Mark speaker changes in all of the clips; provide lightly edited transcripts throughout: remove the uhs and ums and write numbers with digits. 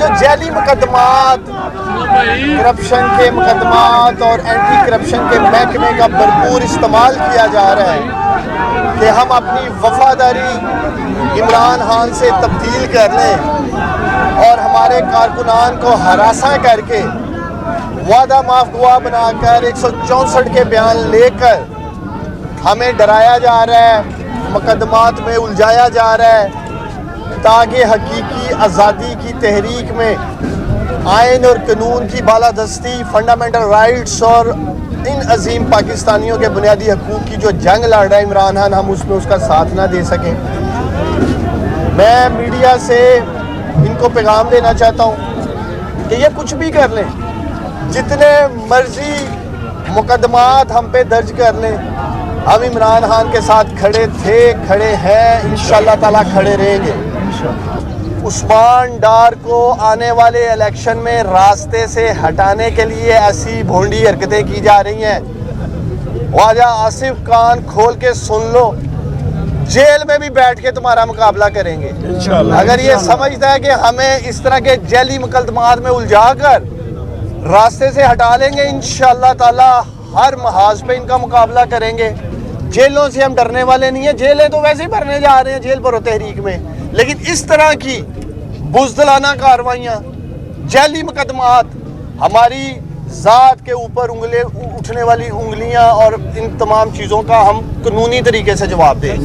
Speaker 1: جو جعلی مقدمات، کرپشن کے مقدمات اور اینٹی کرپشن کے محکمے کا بھرپور استعمال کیا جا رہا ہے کہ ہم اپنی وفاداری عمران خان سے تبدیل کر لیں اور ہمارے کارکنان کو ہراساں کر کے وعدہ معاف گواہ بنا کر 164 کے بیان لے کر ہمیں ڈرایا جا رہا ہے، مقدمات میں الجھایا جا رہا ہے تاکہ حقیقی آزادی کی تحریک میں آئین اور قانون کی بالادستی، فنڈامنٹل رائٹس اور ان عظیم پاکستانیوں کے بنیادی حقوق کی جو جنگ لڑ رہا ہے عمران خان، ہم اس میں اس کا ساتھ نہ دے سکیں۔ میں میڈیا سے ان کو پیغام دینا چاہتا ہوں کہ یہ کچھ بھی کر لیں، جتنے مرضی مقدمات ہم پہ درج کر لیں، ہم عمران خان کے ساتھ کھڑے تھے، کھڑے ہیں، انشاءاللہ تعالیٰ کھڑے رہیں گے۔ عثمان ڈار کو آنے والے الیکشن میں راستے سے ہٹانے کے لیے ایسی بھونڈی حرکتیں کی جا رہی ہیں، خواجہ آصف کان کھول کے سن لو، جیل میں بھی بیٹھ کے تمہارا مقابلہ کریں گے اگر یہ سمجھتا ہے کہ ہمیں اس طرح کے جعلی مقدمات میں الجھا کر راستے سے ہٹا لیں گے۔ انشاءاللہ تعالی ہر محاذ پہ ان کا مقابلہ کریں گے۔ جیلوں سے ہم ڈرنے والے نہیں ہیں، جیلیں تو ویسے ہی بھرنے جا رہے ہیں جیل بھرو تحریک میں، لیکن اس طرح کی بزدلانہ کارروائیاں، جعلی مقدمات، ہماری ذات کے اوپر اٹھنے والی انگلیاں اور ان تمام چیزوں کا ہم قانونی طریقے سے جواب دیں۔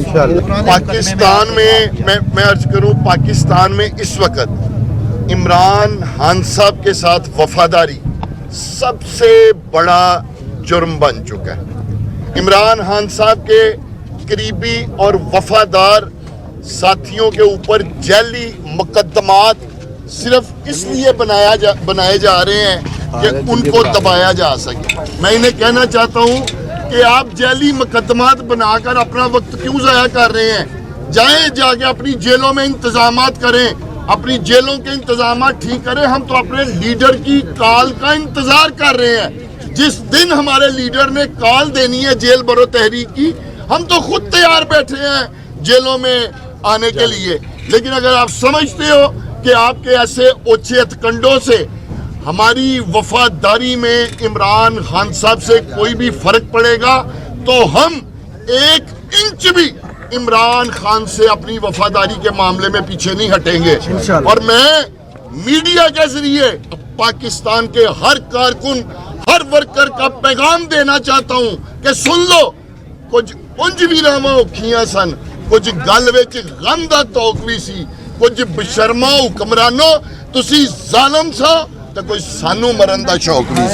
Speaker 2: پاکستان میں عرض کروں، پاکستان میں اس وقت عمران خان صاحب کے ساتھ وفاداری سب سے بڑا جرم بن چکا ہے۔ عمران خان صاحب کے قریبی اور وفادار ساتھیوں کے اوپر جعلی مقدمات صرف اس لیے بنائے جا رہے ہیں کہ ان کو دبایا جا سکے۔ میں انہیں کہنا چاہتا ہوں کہ آپ جعلی مقدمات بنا کر اپنا وقت کیوں ضائع کر رہے ہیں؟ جائیں جا کے اپنی جیلوں میں انتظامات کریں، اپنی جیلوں کے انتظامات ٹھیک کریں۔ ہم تو اپنے لیڈر کی کال کا انتظار کر رہے ہیں۔ جس دن ہمارے لیڈر نے کال دینی ہے جیل برو تحریک کی، ہم تو خود تیار بیٹھے ہیں جیلوں میں آنے کے لیے۔ لیکن اگر آپ سمجھتے ہو کہ آپ کے ایسے اوچھے ہتھکنڈوں سے ہماری وفاداری میں عمران خان صاحب سے کوئی بھی فرق پڑے گا تو ہم 1 انچ بھی عمران خان سے اپنی وفاداری کے معاملے میں پیچھے نہیں ہٹیں گے۔ اور میں میڈیا کے ذریعے پاکستان کے ہر کارکن، ہر ورکر کا پیغام دینا چاہتا ہوں کہ سن لو، کچھ انج بھی راما اوکھیاں سن، کچھ گل وچ غم دا توک بھی سی، کچھ بشرما حکمرانو تسی ظالم سا تے کوئی سانو مرن دا شوق نہیں۔